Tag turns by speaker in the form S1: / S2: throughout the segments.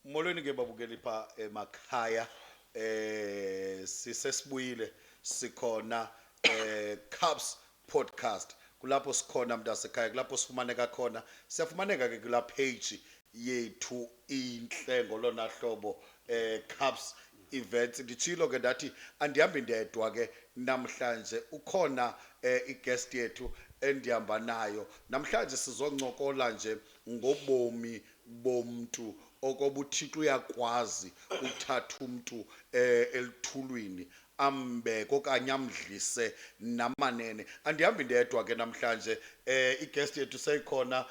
S1: Molweni ke babukeli pha emakhaya sisesibuyile sikhona Cubs podcast kulapho sikhona mntasekhaya kulapho sifumaneka khona siyafumaneka ke kula page yethu inhle ngolona hlobo Cubs events ndichilo ke ndathi andihambi ndedwa ke namhlanje ukhona iguest yethu endihamba nayo namhlanje sizoncokola nje ngobomi bomntu okoba uThixo uyakwazi uthatha umuntu elithulwini ambeke okanye amdlise namanene andihambi ndedwa ke namhlanje iguest yethu seyikhona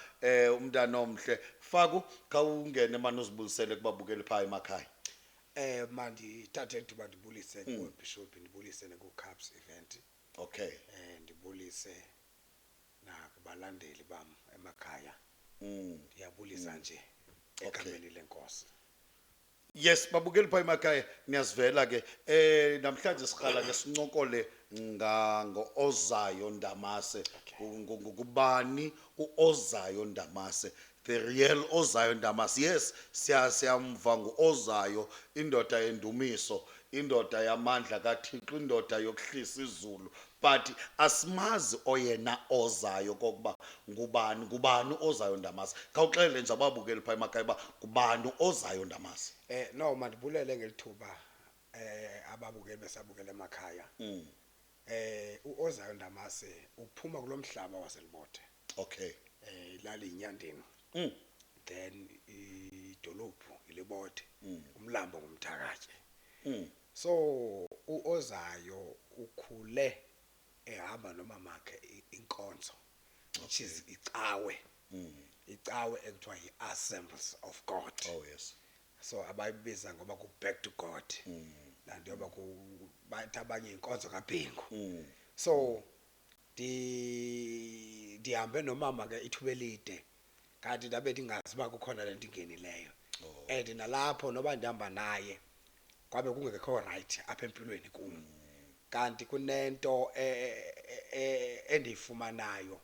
S1: umntana omhle Faku khawungene manje uzibulisele kubabukeli pha emakhaya
S2: mandi thathe ithuba ndibulise kuBishop ndibulise naku-Cubs event
S1: okay
S2: ndibulise nakubalandeli bam emakhaya ndiyabulisa nje egameni lenkosi.
S1: Yes babukeli pha emakhaya niyazivela ke namhlanje sikhala ke sincokole ngo-Ozayo Ndamase ngubani uOzayo Ndamase the real Ozayo Ndamase yes siyamva nguOzayo indoda yendumiso indoda yamandla kaThixo indoda yokuhlisa izulu but asimazi oyena ozayo kokuba ngubani ozayo Ndamase khawuxelele nje ababukeli pha emakhaya ba ngubani ozayo Ndamase
S2: No mandibulele ngelithuba ababukeli besabukela emakhaya uOzayo Ndamase uphuma kulomhlaba waselibothe
S1: okay
S2: ilali inyandeni then idolophu ilibothe umlambo ngumthakathe so uOzayo ukhule ehamba nomamakhe inkonzo which is icawe ekuthiwa yi-Assemblies of God
S1: oh yes
S2: so abayibiza ngoba ku-back to God lanto yoba bathi abanye inkonzo kaBhengu so ndihambe nomama ke ithuba elide kanti ndabe ndingazi uba kukhona lento ingenileyo and nalapho noba ndihamba naye kwabe kungekho right apha empilweni kum kanti kunento endiyifumanayo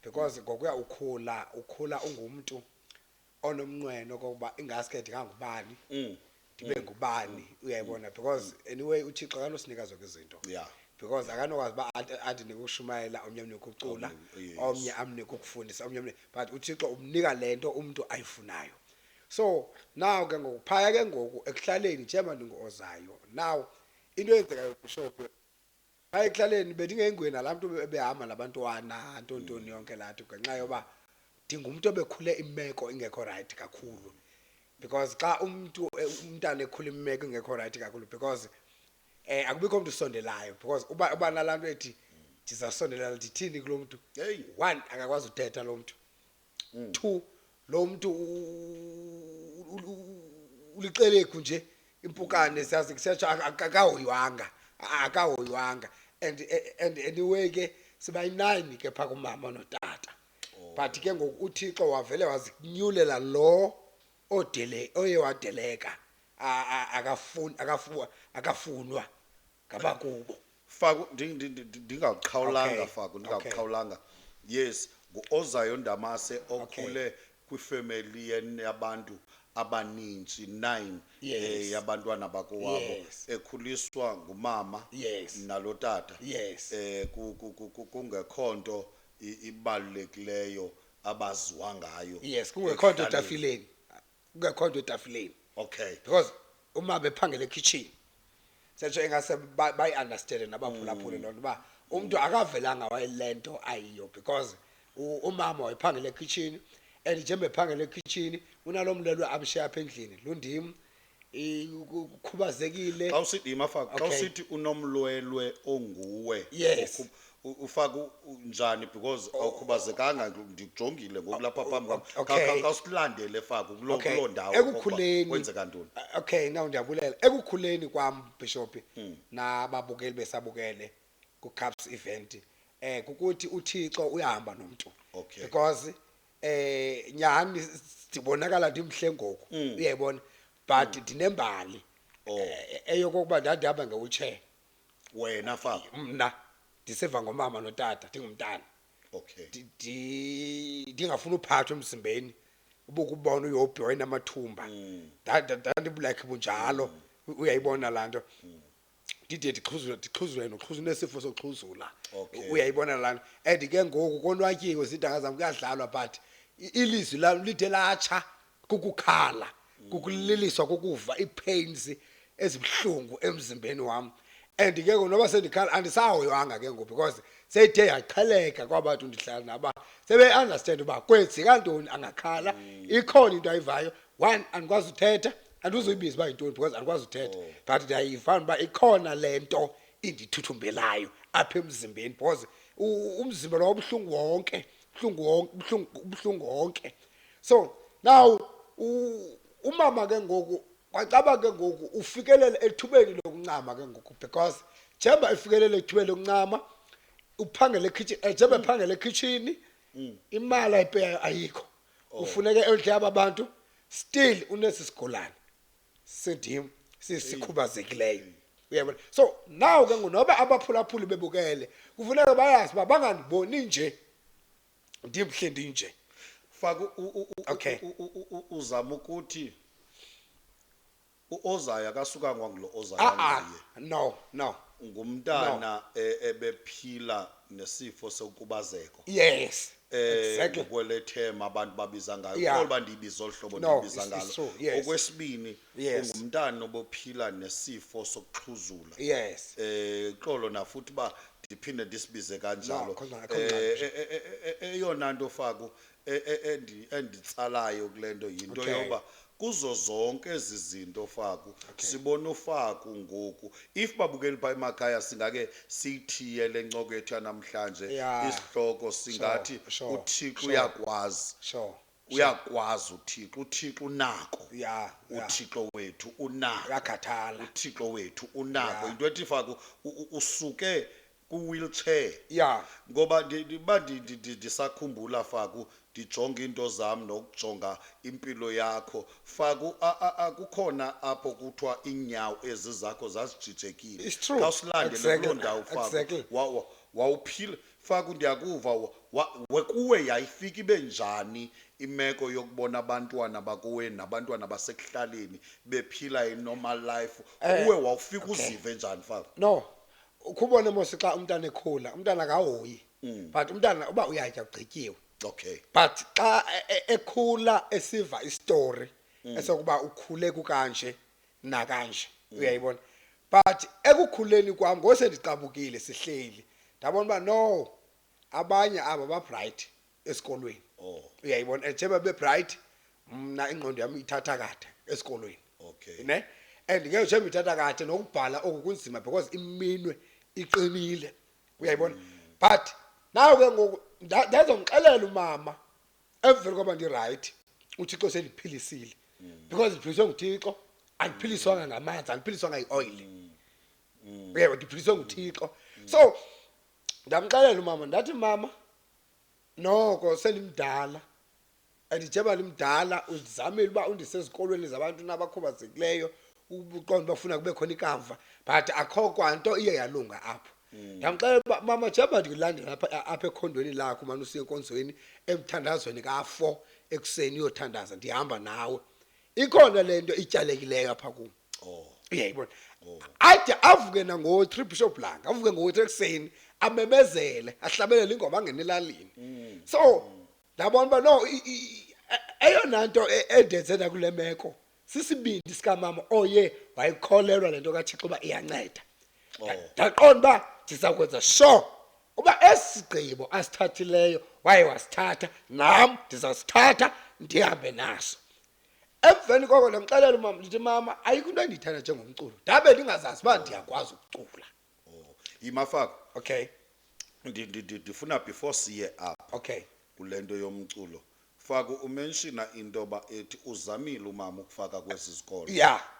S2: because ngokuya ukhula ungumntu onomnqweno okokuba ingaske ndingangubani ndibe ngubani uyayibona because anyway uThixo akanosinika zonke izinto
S1: yeah
S2: because akanokwazi uba andinike ukushumayela omnye amnike ukucula omnye amnike ukufundisa omnye but uThixo umnika lento umuntu ayifunayo so now ke ngokuphaya ke ngoku ekuhlaleni njema ndingozayo now into eyenzekayo Bishop phaya ekuhlaleni bendingengweni nalabantu ebehamba nabantwana ntontoni yonke lathi ngenxa yoba ndingumuntu obekhule imeko ingekho right kakhulu because xa umntana ekhula imeko ingekho right kakhulu because akubikho umuntu usondelayo because uba nalanto ethi ndizasondela ndithini kulo muntu one akakwazi uthetha lo muntu two lo muntu uliqeleku nje impukane siyazi kusetsha akahoywanga and anyway ke sibayi-9 ke pha kumama notata but ke ngoku uThixo wavele wazinyulela lo oye wadeleka akafunwa ngabakubo
S1: Faku ndingaqhawulanga Faku ndingaqhawulanga yes nguOzayo Ndamase okhule kwifamily yabantu abaninzi 9 yabantwana bakowabo ekhuliswa ngumama nalo tata kungekho nto ibalulekileyo abaziwa ngayo
S2: yes kungekho nto etafileni
S1: okay
S2: because uma bephangela ekitchen setsho engase bayi-understande nabaphulaphule loo nto uba umntu akavelanga wayelento ayiyo because umama wayephangela ekitchen and njengoba ephangela ekitchen unalo mlelwe amshiya apha endlini lundim ukhubazekile
S1: xa usithi Faku xa usithi unomlwelwe onguwe
S2: yes
S1: ufaka njani because awukhubazekanga ndikujongile ngoku lapha phambi kwam khawusilandele Faku kuloo ndawo
S2: ekukhuleni
S1: kwenzeka ntoni
S2: okay now ndiyabulela ekukhuleni kwam Bishop nababukeli besabukele ku-Cubs event kukuthi uThixo uyahamba nomuntu because nyhani ndibonakala ndimhle ngoku uyayibona but ndinembali eyokokuba ndandihamba nge-wheelchair
S1: wena Faku
S2: mna ndiseva ngomama notata ndingumntana
S1: okay
S2: ndingafuna uphathwa emzimbeni ubukubona uyobhoyina amathumba like bunjalo uyayibona lanto dide dixhuzule noxhuzula nesifo soxhuzula uyayibona lana and ke ngoku konwatyiwe zintanga zami kuyadlalwa but ilizwi lami lide latsha kukukhala kukuliliswa kokuva ipains ezibhlungu emzimbeni wami and ke ngoba sendikhala andisahoyanga ke ngoku because seyithe yaqheleka kwabantu ndihlala naba sebe understand uba kwenzi kantoni angakhala ikhona into ayivayo one andikwazi uthetha andizoyibiza uba yintoni because andikwazi uthetha but ndiyayiva uba ikhona lento indithuthumbelayo apha emzimbeni because umzimba lo ubuhlungu wonke ubuhlungu wonke so now umama ke ngoku kwacaba ke ngoku ufikelele ethubeni lokuncama ke ngoku because njeba ifikelele ethubeni lokuncama uphangele ekitchen njeba ephangele ekitchen imali ayipeya ayikho ufuneke endle abantu still unesisigolane sendim sisikhubazekileyo uyabona so now ke ngoba abaphulaphuli bebukele kufuneka bayazi uba bangandiboni nje ndimhle ndinje
S1: faka uzama ukuthi uOzaya akasuka ngwangilo Ozaya
S2: no
S1: ngumntana ebephila nesifo sokubazeko
S2: yes exactly
S1: ngokwelethema abantu babiza ngayo kodwa ndiyibiza ohlobo ndibiza ngalo okwesibini ungumntana obophila nesifo sokuxhuzula
S2: yes
S1: xolo na futhi ba ndiphinde ndisibize kanjalo eyona nto faku enditsalayo kulento yinto yoba kuzo zonke ezizinto faku sibona ufaku ngoku if babukeli pha emakhaya singake sithiye lencoko yethu yanamhlanje isihloko singathi uThixo uyakwazi uyakwazi uThixo unako uThixo wethu unako
S2: yakhathala
S1: uThixo wethu unako into ethi faku usuke ku-wheelchair ngoba ndisakhumbula faku ndijonga into zami nokujonga impilo yakho faku akukhona apho kuthiwa inyawo ezi zakho zazijijekile khawusilandele kuloo ndawo faku wawuphila faku ndiyakuva kuwe yayifika ibe njani imeko yokubona abantwana bakowenu nabantwana basekuhlaleni bephila i-normal life kuwe wawufika uzive njani faku
S2: no ukubona mose xa umntana ekhula umntana akahoyi but umntana uba uyatya ugqityiwe
S1: okay
S2: but xa ekhula esiva istory esokuba ukhule kukanje nakanje uyayibona but ekukhuleni kwami ngosendicabukile sihleli ndabona uba no abanye aba ba bright esikolweni uyayibona njeba be bright mna ingqondo yami ithatha kade esikolweni
S1: okay
S2: ne and ngeke nje ithatha kade nokubhala okukunzima because iminwe iqinile uyayibona but nawe ke ngoku ndazomxelela umama emveni kwaba ndi right uThixo seliphilisile because ndiphiliswe nguThixo andiphiliswanga ngamanzi andiphiliswanga ioil uyayibona ndiphiliswe nguThixo so ndamxelela umama ndathi mama noko selimdala andijeba limdala uzamile uba undisezikolweni zabantu nabakhubazekileyo ubuqondo bafuna kube khona ikamva but akho kwanto iye yalunga apho ndamxelela uba mama jeba ndikulandela apha ekhondweni lakho manje usiye enkonzweni emthandazweni ka4 ekuseni uyothandaza ndihamba nawe ikhona lento ityalekileyo apha kum uyayibona ade avuke nango-3 Bishop Langa avuke ngo-3 ekuseni amemezele ahlabelele ingoma angene elalini so ndabona uba no eyona nto endenzela kule meko sisibindi sikamama oye wayikholelwa lento kaThixo uba iyanceda ndaqonda uba ndizakwenza sure uba esigqibo asithathileyo waye wasithatha nam ndizasithatha ndihambe naso emveni koko ndamxelela umama ndithi mama ayikho into endiyithanda njengomculo ndabe ndingazazi uba ndiyakwazi ukucula
S1: yimafako
S2: okay
S1: ndifuna before siye apha
S2: okay
S1: kule nto yomculo faku umenshina into ba ethi uzamile umama ukufaka kwezi zikolo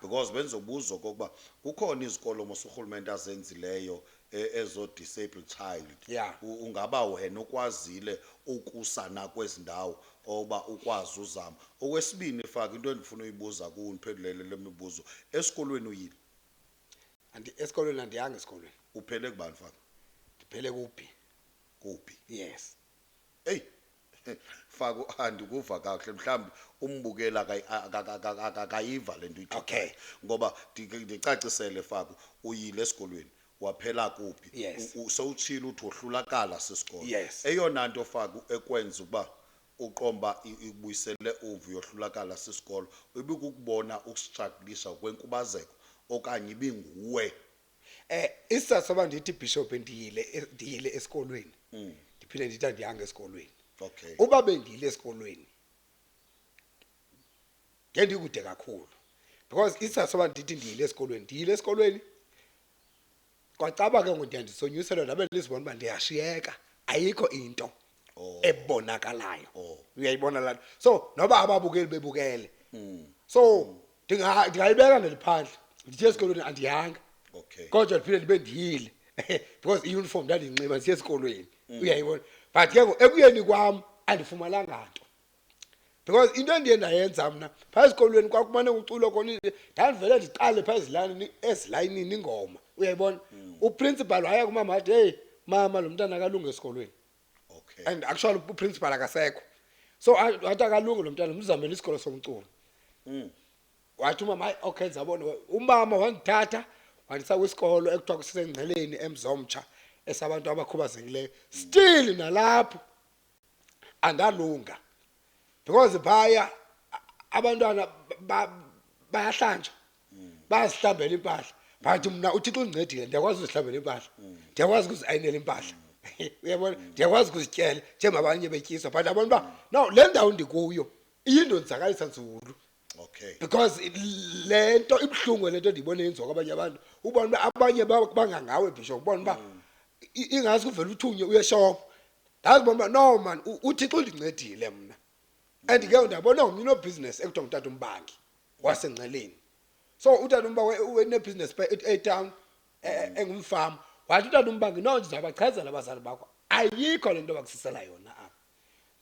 S1: because benzobuzo okokuba kukhona izikolo mosurhulumente azenzileyo ezo disabled child ungaba wena ukwazile ukusana kwezi ndawo oba ukwazi uzama okwesibini faka into endifuna uyibuza kuwe niphendulele le mibuzo esikolweni uyile
S2: esikolweni andiyanga esikolweni
S1: uphele kubani faka
S2: ndiphele kuphi
S1: kuphi
S2: yes
S1: hey Faku andikuva kahle mhlawumbe umbukela akayiva lento
S2: Okay.
S1: uyithethayo ngoba ndicacisele Faku uyile esikolweni waphela kuphi
S2: Yes.
S1: sowuthini uthi ohlulakala sesikolo
S2: Yes.
S1: eyona nto Faku ekwenza ukuba uqomba ibuyisele uvu yohlulakala sesikolo ibikukubona ukustrugglisa kwenkubazeko okanye ibinguwe
S2: Isizathu soba ndithi bishop ndiyile esikolweni ndiphinde ndithi andiyanga esikolweni
S1: okay
S2: uba bendiyile esikolweni ngendikude kakhulu because isizathu soba ndithi ndiyile esikolweni kwacaba ke ngondiyandisonyuselwa ndabe ndizibona uba ndiyashiyeka ayikho into ebonakalayo uyayibona lana so noba ababukeli bebukele so ndingayibeka neliphandle ndithi esikolweni andiyanga
S1: okay
S2: kodwa ndiphinde ndibe ndiyile because iuniform ndandinxiba siye esikolweni uyayibona but ke ekuyeni kwam andifumananga nto because into endiye ndayenza mna phaa esikolweni kwakumane uculo khona ndandivele ndiqale phaa ezilayinini ingoma uyayibona uprincipal waya kumama wathi hey mama lo mntana akalunge esikolweni
S1: okay
S2: and actually uprincipal akasekho so wathi akalunge lo mntana mzamele isikolo somculo wathi umama hayi okay zabona umama wandithatha wandisa kwisikolo ekuthiwa kusengceleni eMzomtsha esabantu abakhubazekileyo still nalapho andalunga because phaya abantwana bayahlanjwa bayazihlambela impahla but mina uThixo undincedile ndiyakwazi uzihlambela impahla ndiyakwazi ukuzayinela impahla uyabona ndiyakwazi ukuzityela njengabanye betyiswa but abona uba no le ndawo ndikuyo iyindonzakalisa nzulu
S1: okay
S2: because lento ibhlungu lento ndiyibona yenziwa kwabanye abantu ubona uba abanye bangangawe bishop ubona uba ingazi kuvela uthunye uyeshop ndazibona uba no man uThixo undincedile mna and ke ndabona ngomnye business ekuthiwa ngutata umbangi wasengceleni so utata umba une business town engumfama wathi utata umbangi no ndizabachazela abazali bakho ayikho lento bakusisela yona apha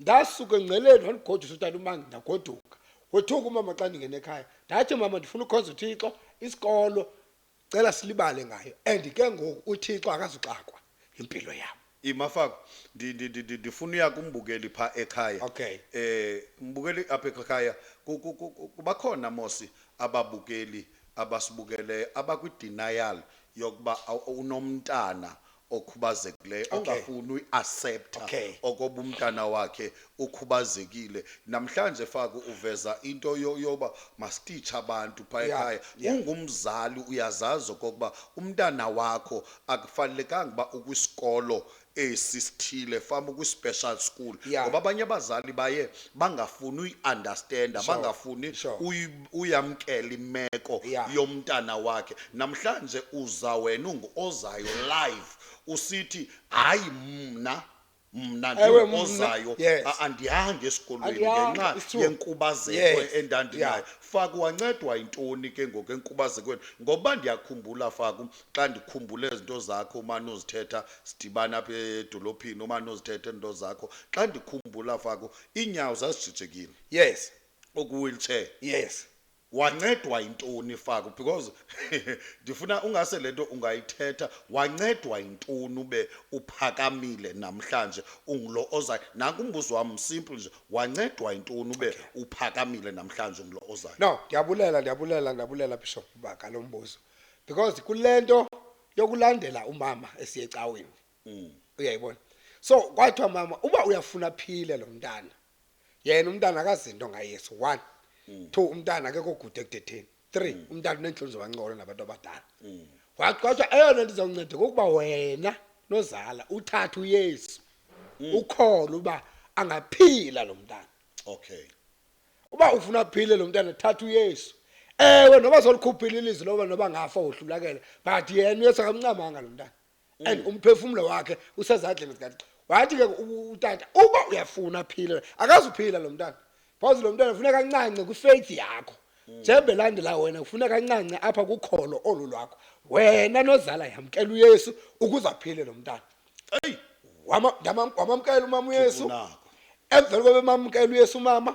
S2: ndasuka engceleni wandigodisa utata umbangi ndagoduka wethuka umama xa ndingene ekhaya ndathi mama ndifuna ukhoza uThixo isikolo cela silibale ngayo and ke ngoku uThixo akazuxakwa impilo yami
S1: Imafako ndifuna uya kumbukeli pha ekhaya
S2: Okay.
S1: mbukeli apha ekhaya kubakhona mosi ababukeli abasibukele abakwi denial yokuba unomntana okhubazekileyo
S2: Okay.
S1: akafuna uyiaccept
S2: Okay.
S1: okoba umntana wakhe ukhubazekile namhlanje Faku uveza into yoba masititch abantu pha
S2: Yeah,
S1: ekhaya
S2: yeah.
S1: ungumzali uyazazi okokuba umntana wakho akufanelekanga ba ukwisikolo esisithile fama kwi-special school
S2: Yeah.
S1: ngoba abanye abazali baye bangafuni uyi-understanda
S2: Sure,
S1: bangafuni
S2: sure.
S1: uyamkela imeko
S2: Yeah.
S1: yomntana wakhe namhlanje uza wena ozayo live usithi hayi mna
S2: Ewe, mna,
S1: ozayo
S2: yes.
S1: andihange esikolweni
S2: Andihanga,
S1: ngenxa
S2: it's true.
S1: yenkubazeko
S2: Yes,
S1: endandinayo
S2: yeah.
S1: Faku wancedwa intoni ke ngoku enkubazekweni ngoba ndiyakhumbula Faku xa ndikhumbule izinto zakho umane uzithetha sidibana apha edolophini umane uzithetha into zakho xa ndikhumbula Faku iinyawo zazijijekile
S2: yes
S1: oku-wheelchair
S2: yes
S1: wancedwa intoni Faku because ndifuna ungase lento ungayithetha wancedwa intoni ube uphakamile namhlanje ungulo ozayo nanku umbuzo wami simple nje wancedwa intoni ube uphakamile namhlanje ungulo ozayo
S2: no ndiyabulela bishop baka lo mbuzo because kulento yokulandela umama esiye ecaweni uyayibona so kwathiwa mama uba uyafuna phile lo mntana yena umntana akazinto ngayesu 1 2 umntana akekho good ekudetheni 3 umntana unenhlonzo bangcono nabantu abadala wathi kwathiwa eyona nto izawunceda kokuba wena nozala uthathe uYesu ukholo uba angaphila lo mntana
S1: okay
S2: uba ufuna aphile lo mntana thatha uYesu ewe noba solikhuphile ilizwi loba noba ngafa ohlulakele but yena uYesu akamncamanga lo mntana and umphefumulo wakhe usezandleni zikaThixo wathi ke utata uba uyafuna aphile akazuphila lo mntana because lo mntana ufuna kancane kwifaith yakho njebe landela wena ufuna kancane apha kukholo olu lwakho wena nozala yamkela uYesu ukuze aphile lo mntana
S1: hey
S2: wamamkela umama uYesu
S1: unako
S2: emvelo kwebemamkela uYesu mama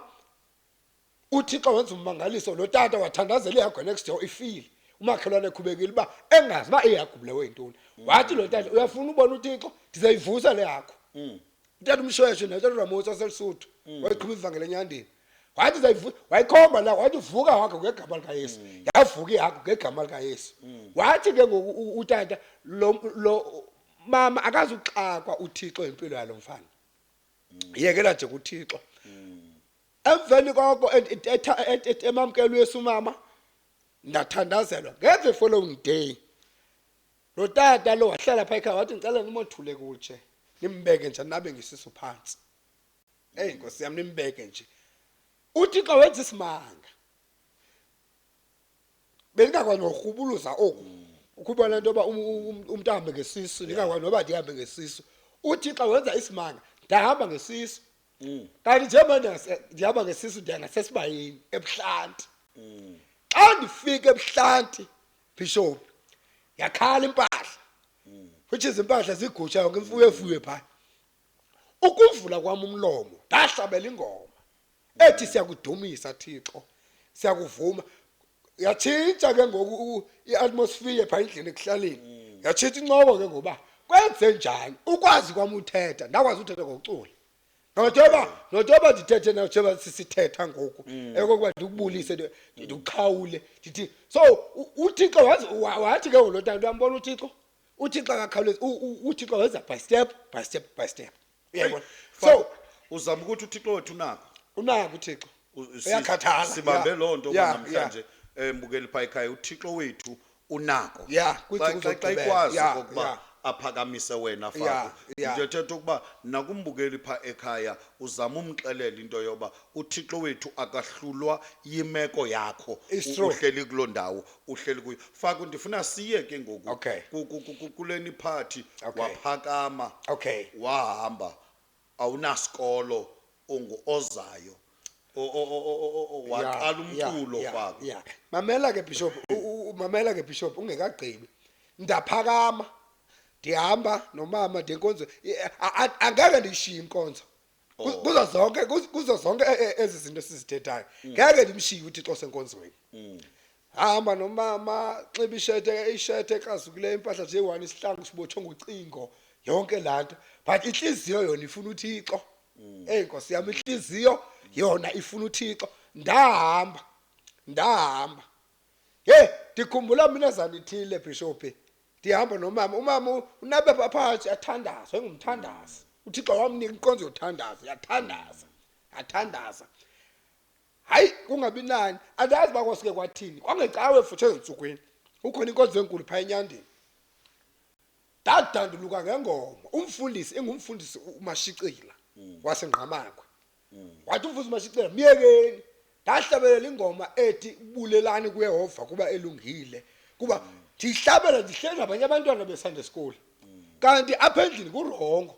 S2: uThixo wenza ummangaliso lo tata wathandazela ihagu next door ifile umakhelwane ekhubekile ba engazi ba ihagu lewe intoni wathi lo tata uyafuna ubona uThixo ndizayivusa le hagu utata umshweshwe natata Ramosi waselisuthu wayiqhuma ivangeli enyandeni wathi wayikhomba la wathi vuka wakho ngegama lika Yesu yavuka yakho ngegama lika Yesu wathi ke ngoku utata lo mama akazuxakwa uThixo impilo yalo mfana yekela nje kuThixo emveni koko emamkelo Yesu mama ndathandazelwa ngeze following day lo tata lo wahlala pha ekhaya wathi ngicela nimothule kutshe nimbeke nje nabe ngisisu phansi Nkosi yami nimbeke nje uThixo wenza isimanga bengakwazi nokurhubuluza oku ukubona into ba umuntu ahambe ngesisu ningakwazi noba ndihambe ngesisu uThixo wenza isimanga ndahamba ngesisu kanti njengoba ndihamba ngesisu ndiya ngasesibayeni ebuhlanti xa ndifika ebuhlanti Bishop yakhala impahla which is impahla zigusha yonke imfuyo efuye pha ukuvula kwami umlomo ndahlabela ingoma ethi siyakudumisa Thixo siyakuvuma yatshintsha ke ngoku iatmosphere pha endlini ekuhlaleni yatshintsha incoko ke ngoba kwenze njani ukwazi kwami uthetha ndakwazi uthetha ngokucula nojoba ndithethe nojoba sisithetha ngoku ekokuba ndikubulise ndikuqhawule ndithi so uThixo wathi ke ngolotata uyambona uThixo akakhawulezi uThixo wenza by step uyayibona so
S1: uzama ukuthi uThixo wethu
S2: unako uThixo uyakhathala
S1: sibambe lonto namhlanje mbukeli pha ekhaya uThixo wethu unako xa ikwazi ukuba aphakamise wena Faku ndithetha ukuba nakumbukeli pha ekhaya uzama umxelela into yoba uThixo wethu akahlulwa yimeko yakho uhleli kuloo ndawo uhleli kuyo Faku ndifuna siye ke ngoku kuleni party waphakama wahamba awunasikolo ozayo waqala umculo Faku
S2: mamela ke Bishop ungekagqibi ndaphakama ndihamba nomama ndenkonzo angeke ndishiye inkonzo kuzo zonke ezi zinto sizithethayo ngeke ndimshiye uThixo senkonzweni hamba nomama xiba ishethe ekrazukile impahla nje one isihlangu sibotshwe ngocingo yonke lanto but inhliziyo yona ifuna uThixo Nkosi yami inhliziyo yona ifuna uThixo ndahamba ndikhumbula mina zanithile Bishop ndihamba umama unabe phakathi athandaza engumthandazi uThixo wamnika inkonzo yothandaza yathandaza hayi kungabi nani andazi bakwasike kwathini kwangecawe futhi ezintsukwini ukhona inkonzo enkulu pha enyandeni dadanduluka ngengoma umfundisi engumfundisi uMashicila wasengqamakwe wathi umfundisi uMashicila myekeni ndahlabelela ingoma ethi ubulelani kuYehova kuba elungile kuba ndihlabela ndihleli nabanye abantwana beSunday school kanti apha endlini kurongo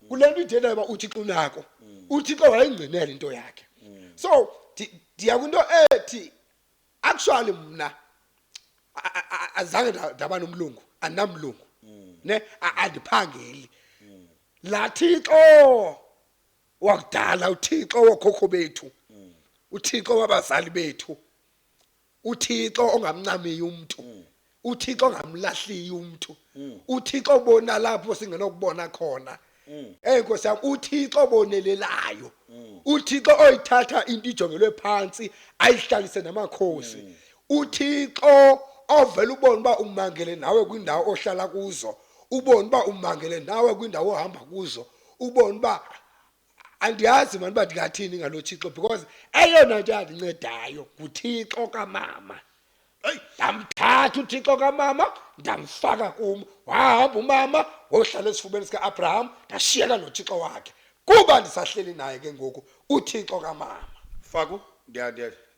S2: kulento ithetha uba uThixo unako uThixo wayengcinela into yakhe so ndiya kwinto ethi actually mna azange ndaba nomlungu andinamlungu ne andiphangeli la Thixo wakudala uThixo wokhokho bethu uThixo wabazali bethu uThixo ongamncamiyo umuntu uThixo ongamlahliyi umuntu uThixo obona lapho singenokubona khona Nkosi yami uThixo obonelelayo uThixo oyithatha into ijongelwe phansi ayihlalise namakhosi uThixo ovela ubone uba umangele nawe kwindawo ohlala kuzo ubone uba umangele nawe kwindawo ohamba kuzo ubone uba andiyazi manje uba ndingathini ngalo Thixo because eyona nto yandincedayo nguThixo kamama ndamthatha uThixo kamama ndamfaka kum wahamba umama wohlala esifubeni sika-Abraham ndashiyeka noThixo wakhe kuba ndisahleli naye ke ngoku uThixo kamama
S1: Faku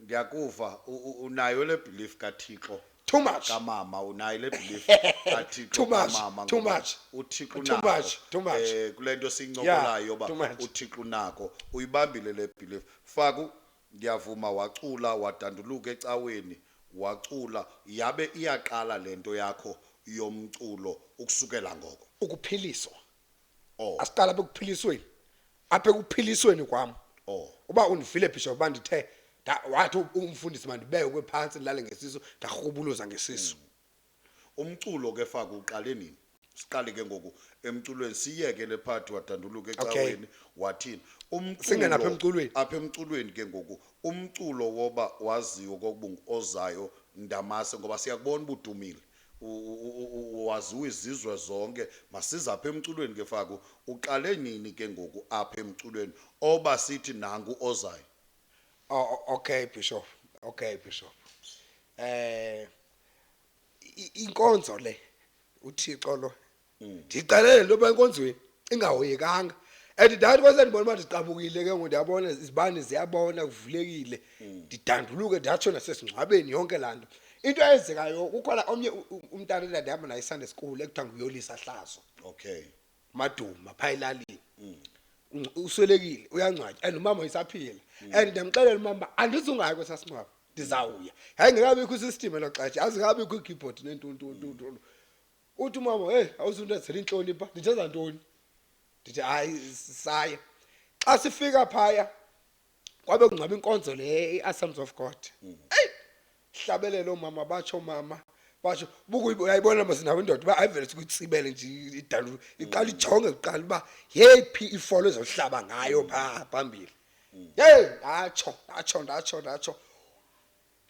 S1: ndiyakuva unayo le belief kaThixo
S2: too much
S1: kamama unayo le belief kaThixo kamama
S2: too much
S1: uThixo nako kulento sincokolayo yoba uThixo nako uyibambile le belief Faku ndiyavuma wacula wadanduluka ecaweni wacula yabe iyaqala lento yakho yomculo ukusukela ngoko
S2: ukuphiliswa asiqala bekuphilisweni apha ekuphilisweni kwami uba undivile Bishop bandithe wathi umfundisi mandibeke phansi nilale ngesisu ndarhubuluza ngesisu
S1: umculo ke Faku uqale nini siqale ke ngoku emculweni siyeke le part wadanduluka ecaweni wathini
S2: Singena apha emculweni.
S1: apha emculweni ke ngoku umculo woba waziyo kokubungu ozayo ndamase ngoba siyakubona ubudumile waziwe izizwe zonke masiza apha emculweni ke Faku uqale nini ke ngoku apha emculweni oba sithi nangu ozayo
S2: Okay Bishop inkonzo le uThixo lo ndiqalele loba enkonzweni ingahoyekanga ndathi kwase ndibona manje siqabukile ke ngoku ndiyabona izibane ziyabona kuvulekile ndidanduluke ndatsho nasesingcwabeni yonke lanto into eyenzekayo kukhona omnye umntana endihamba naye Sunday school ekuthiwa nguyolisa Hlazo
S1: okay
S2: Maduma pha elalini uswelekile uyangcwatywa and umama isaphila and ndiyamxelela umama andizungayi kwesasingcwaba ndizawuya hayi ngekabikho isystem eloxatshe azikabikho ikeyboard nentuntu uthi umama awuzundenzela inhlonipha ndithetha ntoni ndithi hayi saya xa sifika phaya kwabe kungcwaba inkonzo le iAssemblies of God hlabelelo umama batsho mama basho uyayibona masinawo indoda ba ayivele sikutsibele nje idalu iqala ijonge kuqala uba yephi ifolo ezohlaba ngayo pha phambili ndatsho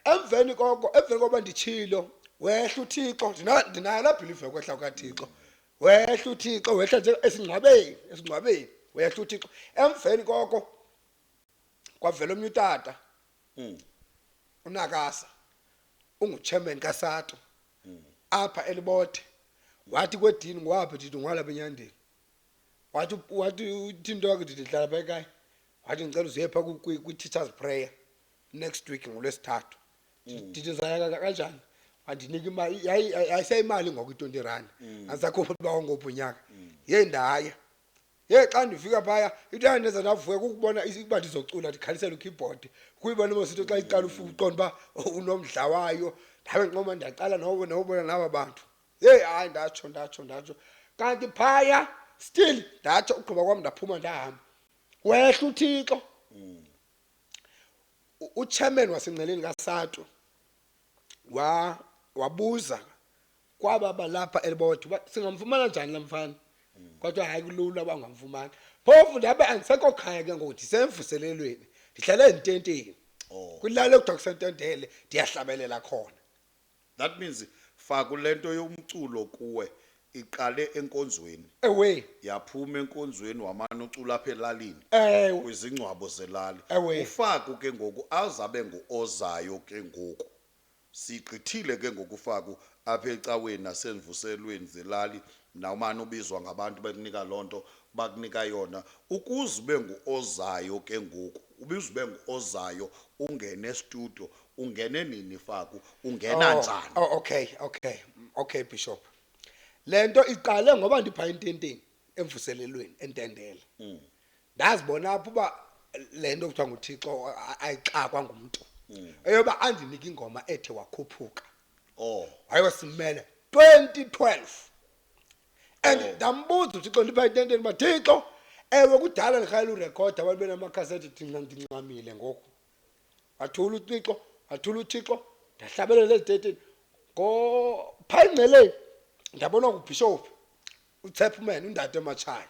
S2: emveni koba ndichilo wehla uThixo ndinayo la belief yokwehla kwaThixo wehla uThixo wehla nje esingcwabeni wehla uThixo emveni koko kwavela omnye utata uNakasa unguchairman kaSATO apha elibothe wathi kwedini ngwaphi ndithi ngwalapha enyandeni wathi uthinto yakhe ndithi hlala pha ekhaya wathi ngicela uziye pha kwi-teachers prayer next week ngolwesithathu ndithi zaya kanjani wandinika imali ayiseyimali ngoku R20 asakhupha bawongophi unyaka ndaya xa ndifika phaya into yandenza ndavuka ukubona ukuba ndizocula ndikhalisela ukeyboard kuyibona mosithi xa iqala uqonda uba unomdla wayo ndabe nqoma ndiyaqala nobona naba bantu hayi ndatsho kanti phaya still ndatsho ugqiba kwam ndaphuma ndahamba wehla uThixo uchairman wasengceleni kaSATO wabuza kwaba balapha elibothe singamfumana njani lamfana kodwa hayi kulula bangamfumana phofu ndabe angisekho khaya ke ngoku ndisemvuselelweni ndihlale ententeni kulala ekuthiwa kusententele ndiyahlabelela khona.
S1: That means Faku lento yomculo kuwe iqale enkonzweni yaphuma enkonzweni wamana ucula apha elalini kwizingcwabo zelali uFaku ke ngoku azabe nguozayo ke ngoku sigqithile ke ngoku Faku apha ecaweni nasemvuselweni zelali nawumana ubizwa ngabantu bekunika lonto bakunika yona ukuze ube nguozayo ke ngoku ubize ube nguozayo ungene studio ungene nini Faku ungena njani
S2: okay Bishop lento iqale ngoba ndipha intenteni emvuselelweni entendele ndazibona apho uba lento kuthiwa nguThixo ayixakwa ngumuntu eyoba andinika ingoma ethe wakhuphuka wayewasimele 2012 and ndambuza uThixo ndipha intenteni uba Thixo ewe kudala ndikhayela urekhorda abantu benamakhaseti thina ndincamile ngoku wathula uThixo ndahlabelela ezithetini phangcele ndabona nguBishop uThepman undade eMachaya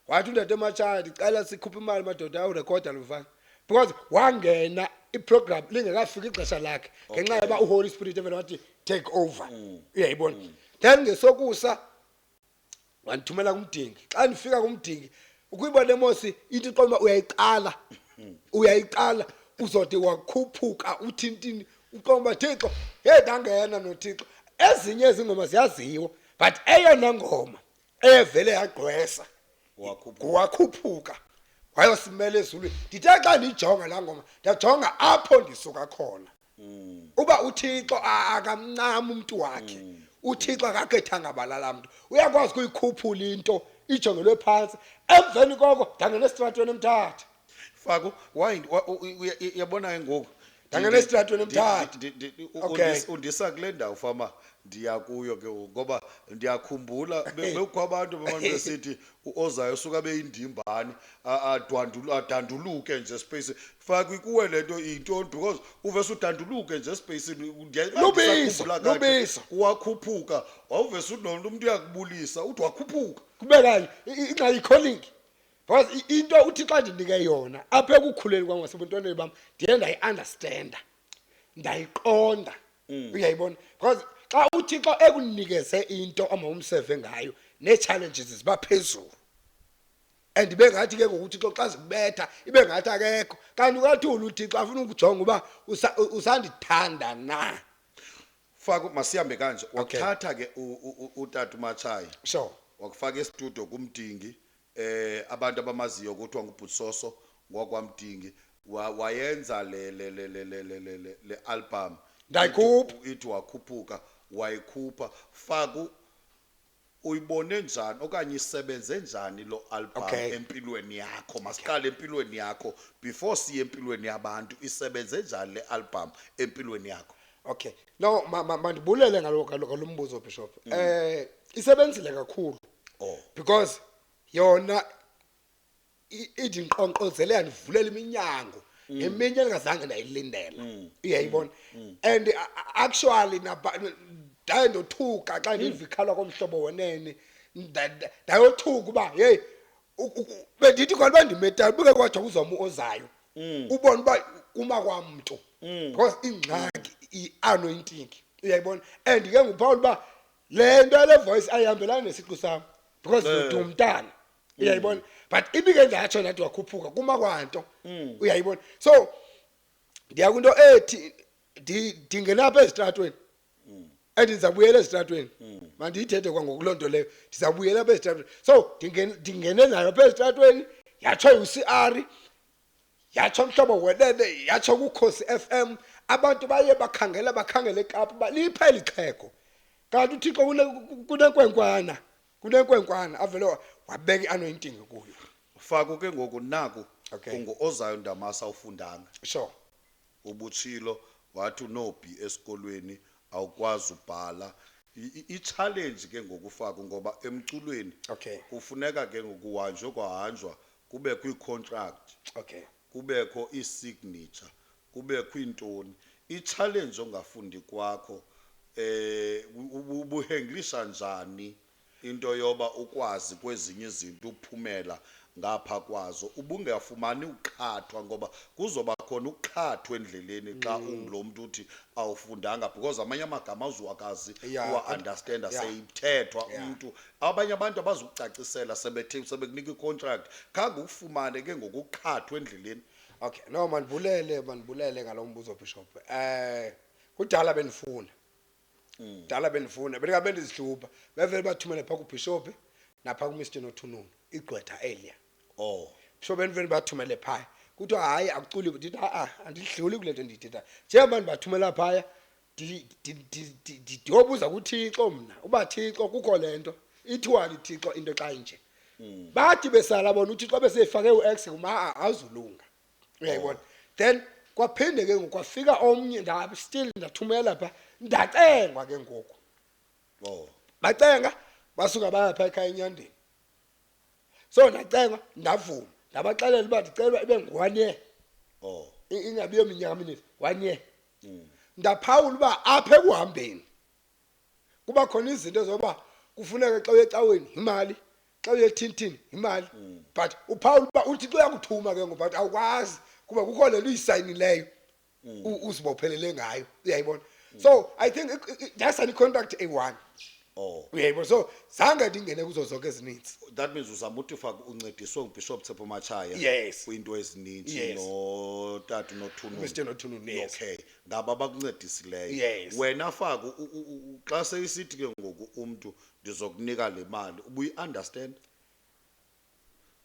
S2: wathi undade eMachaya ndicela sikhuphe imali madoda awurekhoda luvana because wangena iprogram lingekafika ixesha lakhe ngenxa yoba uHoly Spirit evele wathi take over uyayibona then ngesokusa wandithumela kumdingi xa ndifika kumdingi ukuyibona emosi ithi qoma uyayiqala uzothi wakhuphuka uthintini uqomba Thixo ndangena noThixo ezinye izingoma ziyaziwa but eyona ngoma evele yagqwesa wakhuphuka wayosimela ezulwini ndithe xa ndijonga la ngoma ndajonga apho ndisuka khona uba uThixo akamncama umuntu wakhe uThixo akakhethanga balala umuntu uyakwazi ukuyikhuphula into ijongelwe phansi emveni koko ndangena estratweni eMthatha
S1: Faku yabona ngoku
S2: Ngangena esitratweni eMthatha. Okay.
S1: undisa kule ndawo fama ndiyakuyo ke ngoba ndiyakhumbula bekho abantu bamanje besithi uOzayo suka beyindimbani adanduluke nje space faka kuwe lento into because uvese udanduluke nje space
S2: Lubisa.
S1: wakhuphuka wawuvese unomuntu umuntu uyakubulisa uthi wakhuphuka
S2: Kubekani inxa yicalling. Because into uthi xa ndinike yona apha ekukhuleni kwami ngasebuntwaneni bam ndiye ndayi-understanda ndayiqonda uyayibona because xa uthixo ekunikeze into omawumseve ngayo nee-challenges ziba phezulu and ibe ngathi ke ngokuthixo xa zikubetha ibe ngathi akekho kanti ukathula uthixo afuna ukujonga uba usandithanda na.
S1: faka masihambe kanje
S2: Okay.
S1: wakuthatha ke utata uMachayi
S2: Sure.
S1: wakufaka estudio kumdingi abantu abamaziyo kuthiwa nguButsoso ngwakwamdingi wayenza le album
S2: Ndayikhupha.
S1: ithi wakhuphuka wayikhupha faku uyibone njani okanye isebenze njani lo album
S2: Okay.
S1: empilweni yakho masiqale empilweni yakho before siye empilweni yabantu isebenze njani le album empilweni yakho.
S2: Okay. No mandibulele ngalombuzo Bishop. Isebenzile kakhulu.
S1: Oh.
S2: Because yona ithi nqonqozele yandivulela iminyango eminye engazange ndayilindela uyayibona and actually ndaye ndothuka xa ndivikhala komhlobo wenene ndayothuka uba hey bendithi kwaliba ndimetala buke kwathi uzoma uOzayo ubona uba uma kwamntu because ingxaki i-anointing uyayibona and ke nguPaul uba le nto le voice ayihambelana nesiqu sami because ngidumntana uyayibona but ibike ndatsho nathi wakhuphuka kuma kwanto uyayibona so ndiyakunto ethi ndingenapha ezitratweni andizabuyela ezitratweni mandiyithethe kwangokulonto leyo ndizabuyela apha ezitratweni so ndingene nayo apha ezitratweni yatsho uCR yatsho mhlobo wenene yatsho kuKhosi FM abantu baye bakhangele eKapa baliphela ixhego kanti uThixo kunenkwenkwana avele wabeka i-anointing kuyo.
S1: Faku ke ngoku naku
S2: Okay.
S1: unguOzayo Ndamasa ufundanga
S2: Sure.
S1: ubutshilo wathi uNobi esikolweni awukwazi ubhala i-challenge ke ngokufaka ngoba emculweni
S2: Okay.
S1: kufuneka ke ngokuhanjwa kwahanjwa kube kwi-contract
S2: Okay.
S1: kubekho i-signature kubekho intoni i-challenge ongafundi kwakho ubuhenglisha njani into yoba ukwazi kwezinye izinto uphumela ngapha kwazo ubungafumani uqhathwa ngoba kuzoba khona uqhathwa endleleni xa unglo muntu uthi awufundanga because amanye amagama azwakazi uwa understand seyithethwa umuntu abanye abantu abazukucacisela sebekunika icontract khange ufumane ke ngokuqhathwa endleleni.
S2: Okay, no manibulele ngalombuzo Bishop. Kudala benifuna. Dala benifuna, benikabe ndizihlupa. Bevele bathumele pha kuBishop napha kuMr Nothununu, igqwetha elia.
S1: Oh.
S2: Bishop benivele bathumele phaya. Kuthiwa hayi akuculi ndithi andidluli kule nto ndiyithetha. Njengoba ndibathumela phaya ndiyobuza kuThixo mna. Uba Thixo kukho lento ithiwa liThixo into xa inje. Bathi besala bona uThixo besefake uX kuma azulunga. Uyayibona. Then kwaphinde ke ngokwafika omnye still ndathumela pha ndacengwa ke ngoku.
S1: Oh.
S2: Bacenga basuka bayapha ekhaya enyandeni. So ndacengwa ndavuma ndabaxelela uba ndicelwa ibe ngu1 year.
S1: Oh.
S2: Ingabi yeminyaka minini 1 year. Ndaphawula uba apha ekuhambeni kuba khona izinto zoba kufuneka xa uyecaweni imali xa uyethintini imali but uPaul uba uthi xa uyakuthuma ke ngoku but awukwazi kuba kukho lelo uyisayinileyo uzibophelele ngayo uyayibona. So I think that's a contract A1.
S1: Oh.
S2: Uyayibona so zange ndingene kuzo zonke ezininzi.
S1: That means uzama ukuthi ufake uncediswe nguBishop Tshepo Machaya
S2: Yes.
S1: kwinto ezininzi no Tatu Nothununu.
S2: Mr Nothununu yes.
S1: Okay ngaba bakuncedisileyo.
S2: Yes.
S1: Wena faka xa seyisithi ke ngoku umuntu ndizokunika le mali ubuyi understand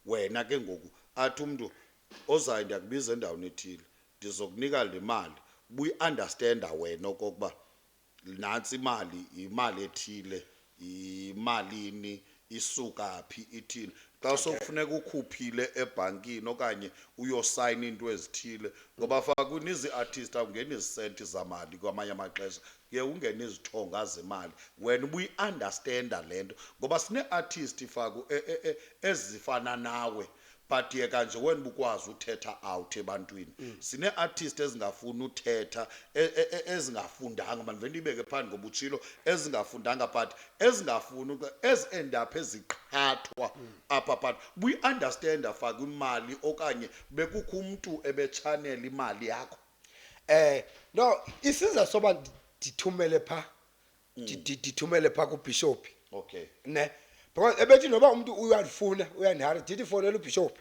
S1: wena ke ngoku athi umuntu ozayo ndiyakubiza endaweni ethile ndizokunika le mali ubuyi understand wena okokuba nansi imali ethile imalini isuka phi ithini xa sokufuneka ukhuphile ebankini okanye uyosayina into ezithile ngoba fa kunizi artist awungeni izisenti zamali kwamanye amaxesha kuye ungene izithonga zemali wena ubuyi understanda lento ngoba sine artist faku ezifana nawe but yeka nje wena bukwazi uthetha out ebantwini sine artist ezingafuni uthetha ezingafundanga manivele ibeke phandle ngoba utshilo ezingafundanga but ezingafuni end up eziqhathwa apha but we understand afaka imali okanye bekukho umuntu ebechannel imali yakho
S2: no isiza soba ndithumele pha ndithumele pha kuBishop
S1: okay
S2: ne because ebethi noba umuntu uyalifuna uyanihara ndithi fonela uBishop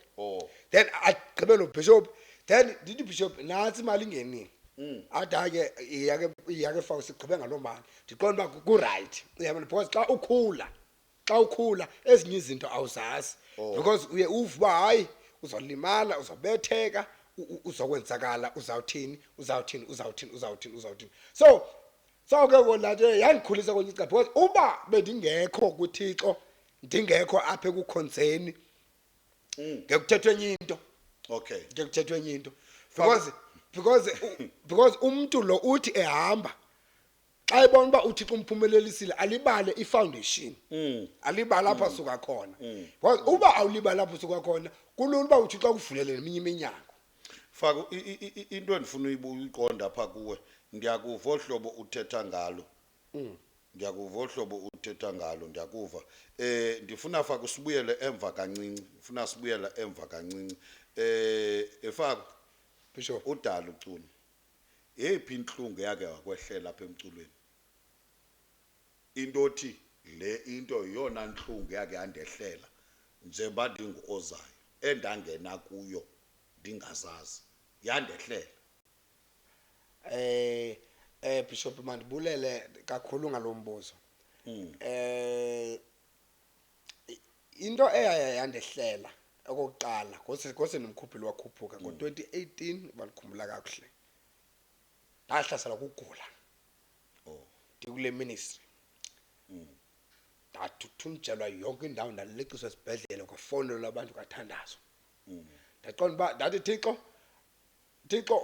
S2: then agqibele uBishop then ndithi uBishop nansi imali ingenini athi iyake fa sigqibe ngaloo mali ndiqonda uba ku right uyabona because xa ukhula ezinye izinto awuzazi because uye uvuba hayi uzolimala uzobetheka uzokwenzakala uzawuthini so ke wona nje yangikhulisa kwenye icala because uba bendingekho kuThixo ndingekho apha ekukhonzeni ngekuthethwe enye into
S1: okay
S2: ngekuthethwe enye into because umuntu lo uthi ehamba xa ebona uba uThixo umphumelelisile alibale ifoundation alibala lapha suka khona because uba awulibala lapha suka khona kulula uba uThixo akuvulele eminye iminyango
S1: faka into endifuna uyiqonda apha kuwe ndiyakuva ohlobo uthetha ngalo ndiyakuva ohlobo uthetha ngalo ndiyakuva ndifuna faka usibuyele emva kancinci ufuna sibuyela emva kancinci efaka
S2: Bishop
S1: udala ucula yephi inhlungu yake wakwehlela apha emculweni into othi le into iyona inhlungu yake yandehlela njengoba ndinguozayo endangena kuyo ndingazazi yandehlela
S2: Bishop mandibulele kakhulu ngalombuzo into eyayandehlela okokuqala ngose nomkhupheli wakhuphuka ngo2018 balikhumbula kakuhle ndahlasela ukugula ndikule ministry ndathunjelwa yonke indawo ndaleqiswa esibhedlele kwafonelwa abantu kathandazo ndaqonda uba ndathi Thixo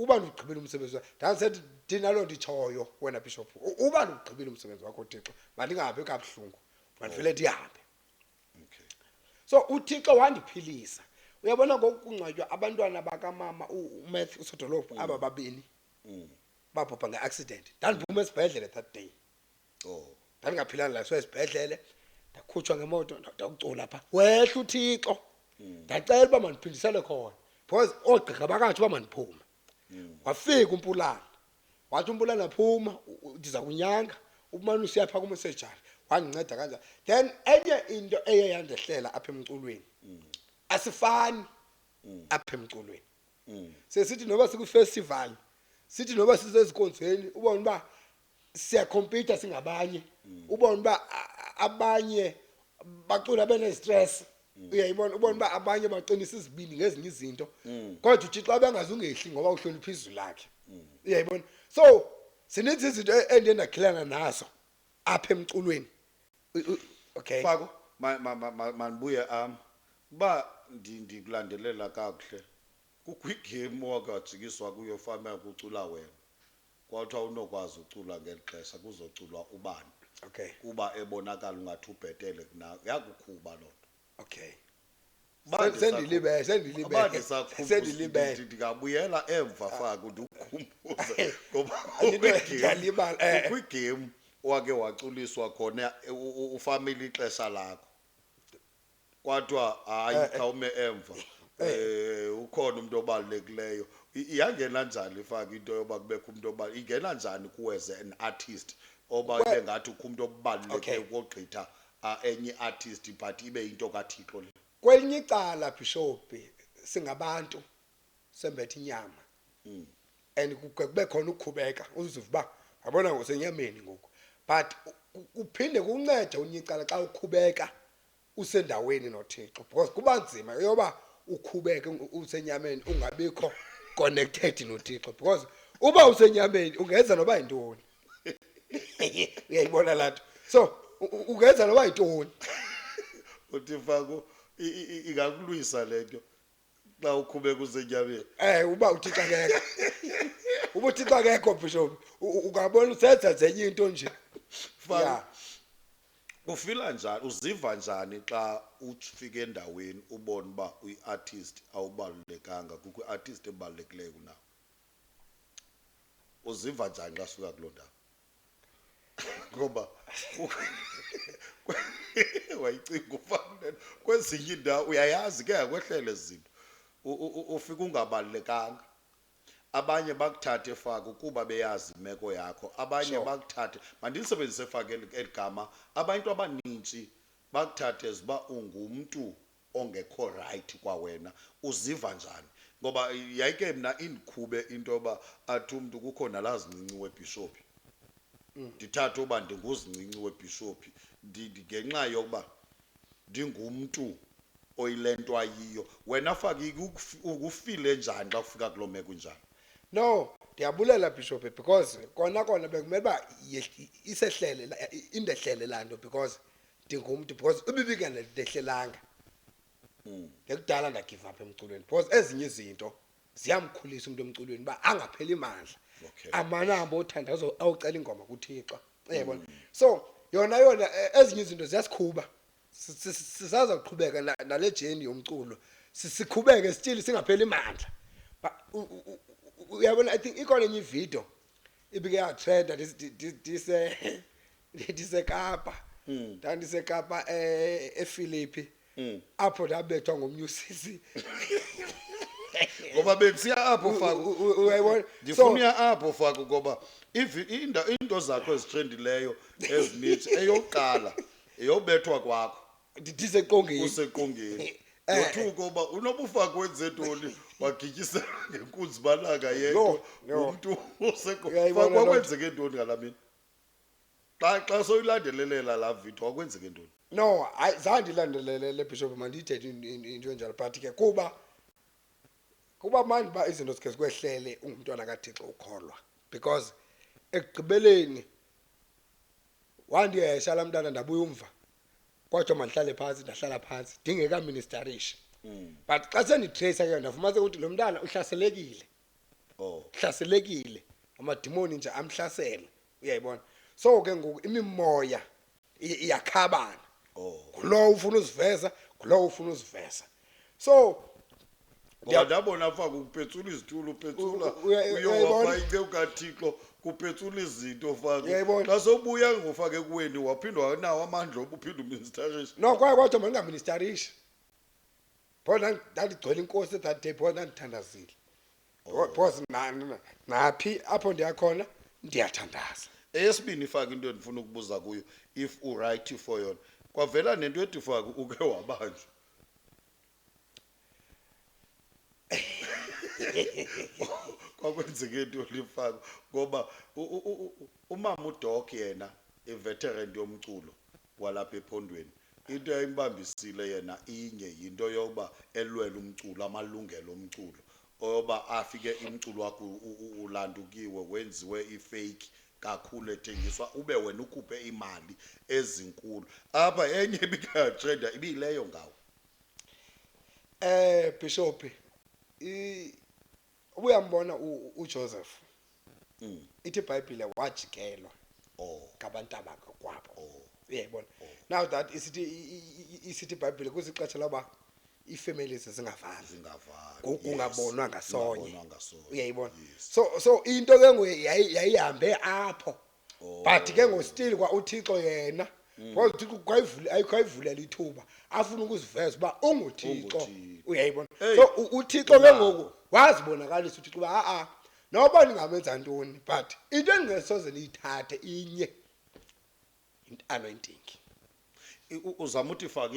S2: uba ndigqibile umsebenzi wakho ndasithi dinalo nditshoyo wena Bishop uba ndigqibile umsebenzi wakho Thixo mandingahambi kabuhlungu mandivele ndihambe
S1: okay
S2: so uThixo wandiphilisa uyabona ngokungcwatywa abantwana bakamama uMatthew Sodolophu aba babini babhubha ngeaccident ndandiphuma esibhedlele that day ndingaphilanga la esibhedlele ndakhutshwa ngemoto ndakucula pha wehla uThixo ndacela uba mandiphindisele khona because ogqirha bakathi uba mandiphume wafika uMpulana wathi uMpulana phuma ndiza kunyanga umane usiya pha kumsejari wanginceda kanjalo then enye into eyayandehlela apha emculweni asifani apha emculweni sesithi noba sikufestival sithi noba sisezikonzeni ubona uba siyacompete singabanye ubona uba abanye bacula bene-stress uyayibona ubona uba abanye baqinisa izibindi ngezinye izinto kodwa uThixo abangaze ungehli ngoba uhlonipha izwi lakhe uyayibona so sininzi izinto endiye ndakhilana nazo apha emculweni okay
S1: fako manibuye uba ndikulandelela kakuhle kukho igame wakajikiswa kuyo family kucula wena kwathiwa unokwazi ucula ngeli xesha kuzoculwa ubani
S2: okay
S1: kuba ebonakala ungathi ubhetele kunayo yakukhuba loo nto
S2: okay sendilibele
S1: ndingabuyela emva faka ndikukhumbuze ngoba kwigame wake waculiswa khona ufamily ixesha lakho kwathiwa hayi khawume emva ukhona umuntu obalulekileyo iyangena njani ifaka into yoba kubekho umuntu ingena njani kuwe as an artist oba ibe ngathi ukho umuntu obaluleke ukogqitha enye artist but ibe into kaThixo le
S2: kwelinye icala Bishop singabantu sembethe inyama and kube khona ukukhubeka uzivuba yabona ngosenyameni ngoku but kuphinde kuncede unye icala xa ukhubeka usendaweni noThixo because kuba nzima yoba ukhubeke usenyameni ungabikho connected noThixo because uba usenyameni ungenza noba yintoni uyayibona lapho so ungenza noba yintoni
S1: uthi mfako ingakulwisa lento xa ukhubeka usenyameni.
S2: Uba uThixo akekho. Uba uThixo akekho Bishop, ungabona usenza zenye into nje.
S1: Mfako ufila njani, uziva njani xa ufika endaweni ubona uba uyi-artist awubalulekanga, kukho i-artist ebalulekileyo kunawe? Uziva njani xa ufika kuloo ndawo? Ngoba wayicinga ufana kwezinye indawo uyayazi ke yakwehlele izinto ufika ungabalulekanga. Abanye bakuthathe Fako kuba beyazi imeko yakho, abanye bakuthathe, mandilisebenzise Fako eligama, abantu abaninzi bakuthathe ziba ungumntu ongekho right kwa wena. Uziva njani? Ngoba yayike mna indikhube into yoba athi umntu kukho nalazincinci weBishop, ndithathe uba ndinguzincinci weBishop ngenxa yokuba ndingumntu oyile nto ayiyo. Wena Fako ukufile njani xa ufika kuloo meko njani?
S2: No, ndiyabulela Bishop because kona bekumele uba isehlele indehlele laa nto because ndingumntu, because ibibike ndehlelanga. Ngekudala ndagive up emculweni because ezinye izinto ziyamkhulisa umuntu emculweni uba angapheli mandla. Amanamba othandazo awucela ingoma kuThixo. Uyayibona? So yona ezinye izinto ziyasikhuba. Sisaza ukuqhubeka nale journey yomculo. Sikhubeke still singapheli mandla. Uyabona, I think ikhona enye video ibike yatrenda dise Kapa. Ndandise Kapa ePhilippi. Apho ndabethwa ngomnyusisi.
S1: Ngoba bekusiya apho Fako,
S2: uyayibona,
S1: ndifuna apho Fako ngoba into zakho ezitrendileyo ezinithi eyokuqala eyobethwa kwakho
S2: ndiseqongeni
S1: useqongeni. Yothuko uba unobuFako wenze ntoni wagityisela ngenkunzi balanga yedwa umntu useqongeni. Kwakwenzeke ntoni ngalamini xa soyilandelelela laa video? Kwakwenzeke ntoni?
S2: No, zange ndilandelele Bishop, mandiyithethe into enjalo but ke kuba manje uba izinto zikhe zikwehlele ungumntwana kaThixo ukholwa, because ekugqibeleni wandiyesha laa mntana ndabuya umva kodwa mandihlale phantsi, ndahlala phantsi ndingekaministerishi. But xa senditracer ke ndafumana ukuthi lo mntana uhlaselekile. Uhlaselekile, amadimoni nje amhlasela. Uyayibona? So ke ngoku imimoya iyakhabana. Kulo ufuna uziveza, kulo ufuna uziveza. So
S1: ndiyabona Fako upetsula izitulo, upetsula uyowapha inceku kaThixo, kupetsula izinto Fako. Xa sobuya ngofake kuweni waphindwa wanawo amandla obuphinde uministerish.
S2: No, kodwa mandingaministerishi. Bona ndandigcwele inkosi that day, bona ndandithandazile. Because naphi apho ndiyakhona ndiyathandaza.
S1: Eyesibini Fako into endifuna ukubuza kuyo, if uright for yona, kwavela nento ethi Fako uke wabanjwa. Kwakwenzeke ntoni Fako? Ngoba umama uDoc yena iveteran yomculo walapha ePhondweni, into eyimbambisile yena inye yinto yokuba elwela umculo, amalungelo omculo, oyoba afike imculo wakho ulandukiwe, wenziwe ifake kakhulu ethengiswa, ube wena ukhuphe imali ezinkulu. Apha enye ibikatrenda ibileyo ngawo.
S2: Bishop, ubuyambona uJoseph. Ithi iBhayibhile wajikelwa ngabantu abakwabo. Uyayibona? Now that isithi iBhayibhile kusixesha laba ifamilies zingavani, kungabonwa ngasonye. Uyayibona? So into ke ngoku yayihambe apho. But ke ngo still kwa uThixo yena, because uThixo ayivulela ithuba afuna ukuziveza uba unguThixo. Uyayibona? So uThixo ke ngoku wazibonakalisa uThixo uba noba ningamenza ntoni, but into engesoze niyithathe inye anointing.
S1: Uzama uthi Fako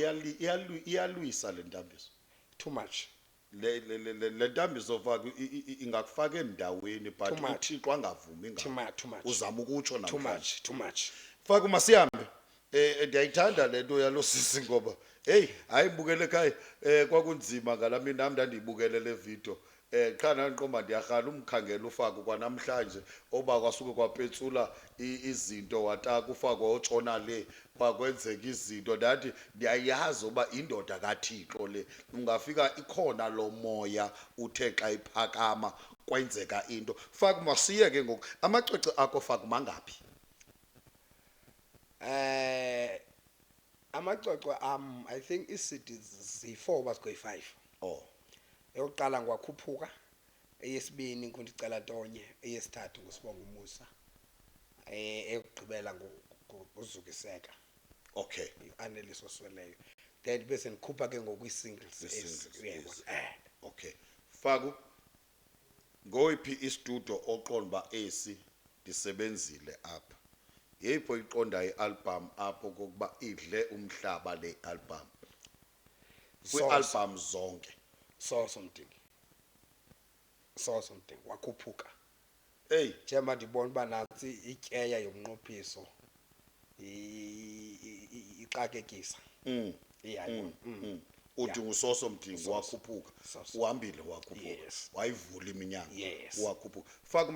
S1: iyalwisa le ntambiso
S2: Too much.
S1: le ntambiso Fako ingakufaka endaweni but uThixo angavumi ngayo.
S2: Too much.
S1: Uzama ukutsho namhlanje.
S2: Too much.
S1: Fako masihambe. Ndiyayithanda lento yalo sisi ngoba hayi bukele ekhaya kwakunzima ngalamini nami ndandiyibukele le video. cha nanqoma ndiyahala umkhangela ufaka kwanamhlanje oba kwasuke kwapetsula izinto wataka ufakwa otshona le kwakwenzeka izinto ndathi ndiyayazi uba indoda kaThixo le ungafika ikhona lo moya uthe xa iphakama kwenzeka into faka masiye ke ngoku amacwecwe akho faka mangaphi
S2: amacwecwe I think ii-CDs zi-4 bazikoyi-5
S1: oh
S2: eyokuqala ngwakhuphuka eyesibini nkundicela Tonye eyesithathu ngusibonga umusa eyokugqibela nguzukiseka
S1: okay
S2: aneliso sweleyo then bese ndikhupha ke ngokwi-singles yebo
S1: okay faku ngoyiphi istudio oqonda esi disebenzile apha yipho iqonda ialbum apho kokuba idle umhlaba le album kwi-album zonke
S2: so something wakhuphuka
S1: hey
S2: njengoba ndibona uba nantsi ityeya yomnqophiso ixakekisa iyayibona
S1: uthi ngusoso mdingo wakhuphuka uhambile wakhuphuka
S2: Yes.
S1: wayivula iminyaka
S2: Yes.
S1: wakhuphuka faka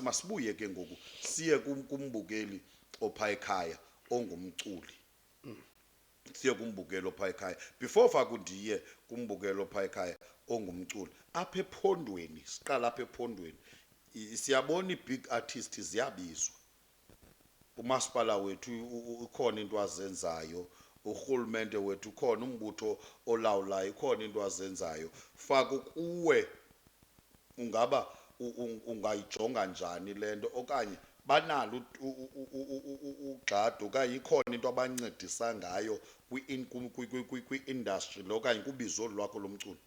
S1: masibuye ke ngoku siye kumbukeli opha ekhaya ongumculi siye kumbukelo opha ekhaya before faka ndiye kumbukelo opha ekhaya ongumculi apha ephondweni siqala apha ephondweni siyabona i-big artist ziyabizwa umasipala wethu ukhona into azenzayo urhulumente wethu ukhona umbutho olawulayo ikhona into azenzayo faka kuwe ungaba ungayijonga njani lento okanye banalo ugxado okanye ikhona into abancedisa ngayo kwi-industry okanye kubizo lwakho lomculo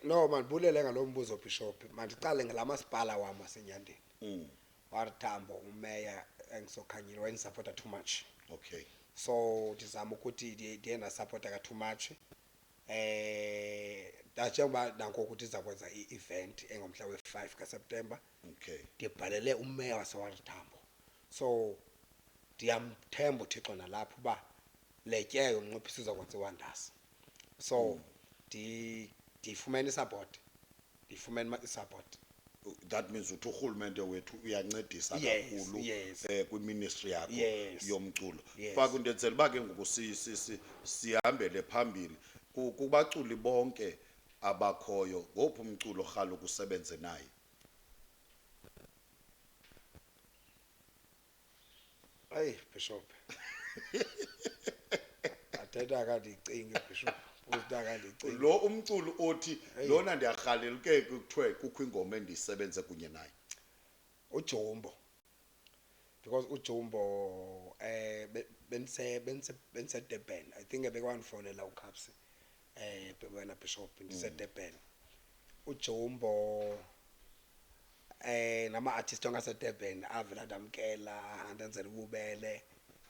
S2: no mandibulele ngalo mbuzo Bishop mandicale ngelamasipala wami wasenyandeni waRthambo umeya engisokhanyile wayendisupporta too much
S1: okay
S2: so ndizama ukuthi ndiye ndasupporta ka too much njengoba nangoku ndiza kwenza i-event engomhla we-5 kaSeptember
S1: okay
S2: ndibhalele umeya wasewaRthambo so ndiyamthemba uThixo nalapho uba letyeyo yomnqophiso izakwenziwa ndasa so ndifumene isupport i-support
S1: that means uthi urhulumente wethu uyancedisa
S2: Yes,
S1: kakhulu
S2: yes.
S1: kwi-ministry yakho
S2: Yes.
S1: yomculo
S2: Yes.
S1: faka undenzela uba ke ngoku sihambele phambili kubaculi bonke abakhoyo ngophi umculo rhalo kusebenze naye
S2: hayi Bishop athetha kandicinge Bishop uthi kandicinge
S1: lo umculo othi lona ndiyarhalela ke kuthiwe kukho ingoma endisebenze kunye naye
S2: uJumbo because uJumbo bense Durban I think ebekwangifonela uCaps wena Bishop ndise Durban uJumbo nama artists ongase Durban avela ndamkela andenzela ububele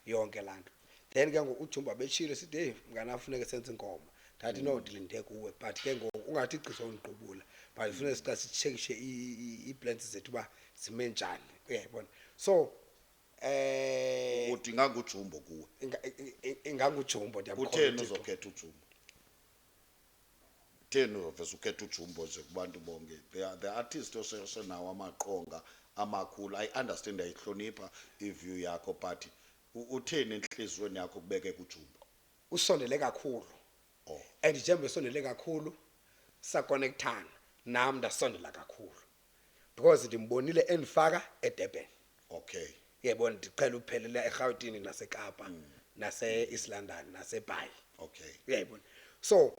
S2: yonke lanto then ke ngoku uJumbo bechile sithi hey mngana afuneke senze inkomo ndathi no ndilinde kuwe but ke ngoku ungathi igqiso undiqubula but ufuna siqa sicheckishe i-plans zethu ba zime njani uyayibona so
S1: udinga ngujumbo kuwe
S2: ingangujumbo
S1: kutheni uzokhetha ujumbo theni uvese ukhetha ujumbo nje kubantu bonke the artist osenawo amaqonga amakhulu I understand ayihlonipha iview yakho but utheni enhlizweni yakho kubeke kujumbo
S2: usondele kakhulu
S1: oh
S2: and njengoba esondele kakhulu saconnectana nami ndasondela kakhulu because ndimbonile endifaka eDurban
S1: okay
S2: yebona ndiqhela uphelele eGauteng naseKapa nase-East London naseBhayi
S1: okay
S2: uyayibona so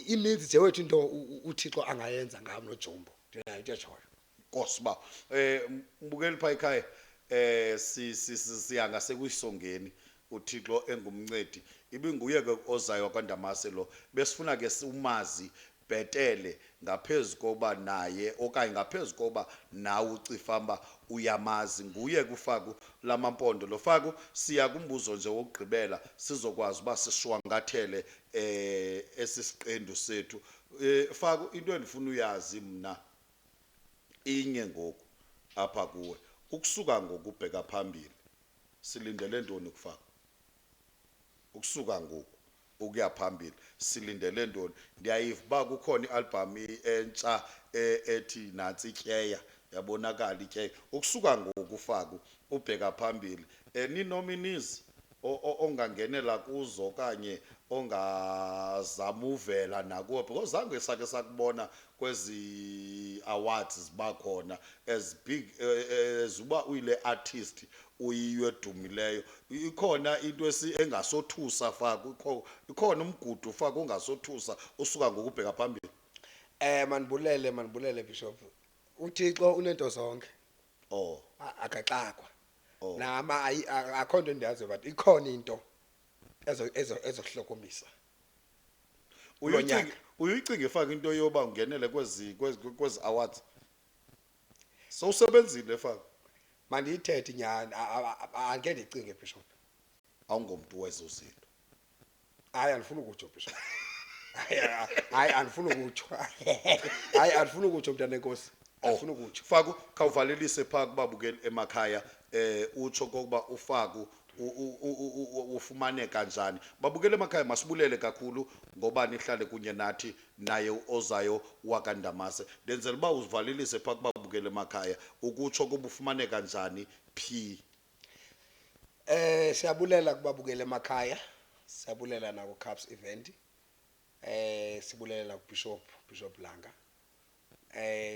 S2: ininzi nje wethu into uThixo angayenza ngami noJumbo ndinayo into ejoyo
S1: kosiba mbukeli pha ekhaya siyanga sekuyisongeni uThixo engumncedi ibinguye ke ozayo kwaNdamase lo besifuna ke umazi bhetele ngaphezulu koba naye okanye ngaphezulu koba nawe ucifamba uyamazi nguye kufaku lamampondo lo faku siya kumbuzo nje wokugqibela sizokwazi uba sishwangathele esisiqendu sethu faku into endifuna uyazi mina inye ngoku apha kuwe ukusuka ngokubheka phambili silindele ntoni kufaku ukusuka ngoku ukuya phambili silindele ntoni ndiyayiva uba kukhona ialbum entsha ethi nansi ityeya yabonakala ityeya ukusuka ngoku Faku ubheka phambili ninominees ongangenela kuzo kanye ongazamuvela nakuwo because zange sake sakubona kwezi awards zibakhona as big zuba uyile artist uyiywedumileyo ikhona into engasothusa Faku ikhona umgudu Faku ongasothusa usuka ngokubheka phambili
S2: manibulele Bishop uThixo unento zonke akaxakwa nama akho nto ndiyazi but ikhona into ezohlokomisa
S1: uyicinge Faku into yoba ungenele kwezi awards sowusebenzile Faku
S2: mandiyithethe nyani angeke ndicinge Bishop
S1: awungomuntu wezo zinto
S2: hayi andifuna ukutsho Bishop hayi andifuna ukutsho hayi andifuna ukutsho mntana enkosi andifuna ukutsho
S1: Faku khawuvalelise pha kubabukeli emakhaya utsho kokuba uFaku ufumaneka kanjani babukele emakhaya masibulele kakhulu ngoba nihlale kunye nathi naye ozayo wakandamase ndenzela uba uzivalelise pha kubabukele emakhaya ukutsho kuba ufumaneka kanjani phi
S2: siyabulela kubabukele emakhaya siyabulela na ku Cubs event sibulela ku Bishop Langa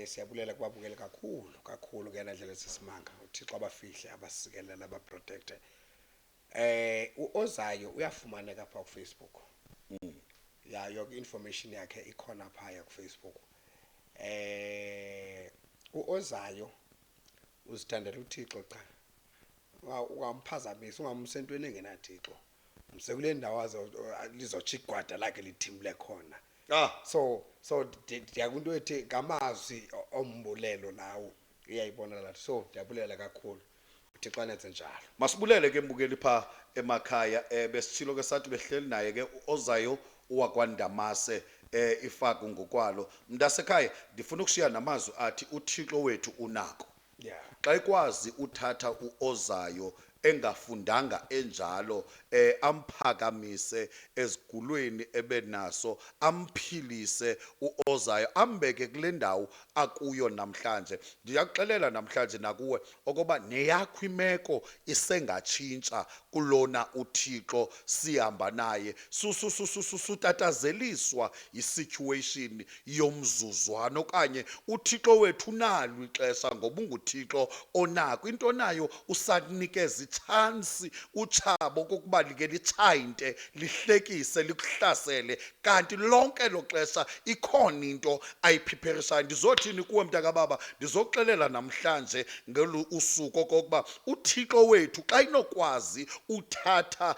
S2: siyabulela kubabukele kakhulu ngena ndlela sesimanga uThixo abafihle abasikelela abaprotecte uOzayo uyafumaneka pha ku Facebook ya yonke information yakhe ikhona phaya ku Facebook uOzayo uzithandela uThixo cha ungamphazamisa ungamsentweni engenathixo umsekule ndawo lizochigwada lakhe lithimule khona so ndiyakunto ethi ngamazwi ombulelo nawo iyayibona lathi so ndiyabulela kakhulu uThixo anenze njalo
S1: masibulele ke mbukeli pha emakhaya besithilo ke sathi behleli naye ke ozayo uwakwandamase iFaku ngokwalo mntasekhaya ndifuna ukushiya namazwi athi uThixo wethu unako xa ikwazi uthatha uOzayo engafundanga enjalo amphakamise ezigulweni ebenaso amphilise uOzayo ambeke kule ndawo akuyo namhlanje ndiyakuxelela namhlanje nakuwe okoba neyakho imeko isengatshintsha kulona uThixo sihamba naye sutatazeliswa yisituation yomzuzwana okanye uThixo wethu unalo ixesha ngoba unguThixo onako into nayo usakunikeza chance utshabo kokuba like lichayinte lihlekise likuhlasele kanti lonke lo xesha ikhona into ayipreparayo ndizothini kuwe mntaka baba ndizokuxelela namhlanje ngelu usuku okokuba uThixo wethu xa inokwazi uthatha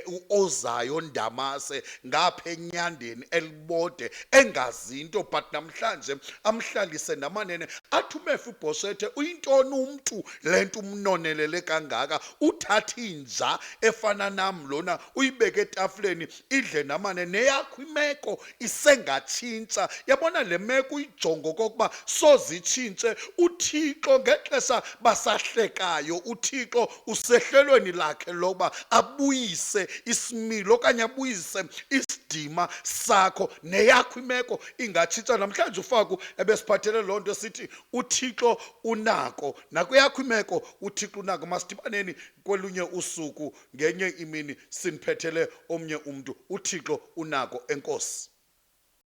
S1: uOzayo Ndamase ngapha enyandeni elibode engazi into but namhlanje amhlalise namanene athi uMefibhoshethe uyintoni umuntu lento umnonelele kangaka uthatha inja efana nam lona uyibeke etafuleni idle namane neyakho imeko isengatshintsha yabona le meko uyijongo kokuba sozitshintshe uThixo ngexesha basahlekayo uThixo usehlelweni lakhe loba abuyise isimilo okanye abuyise isidima sakho neyakho imeko ingatshintsha namhlanje uFaku ebesiphathele lonto sithi uThixo unako nakuyakho imeko uThixo unako masidibaneni kwelunye usuku ngenye imini sinphethele omnye umuntu uThixo unako enkosi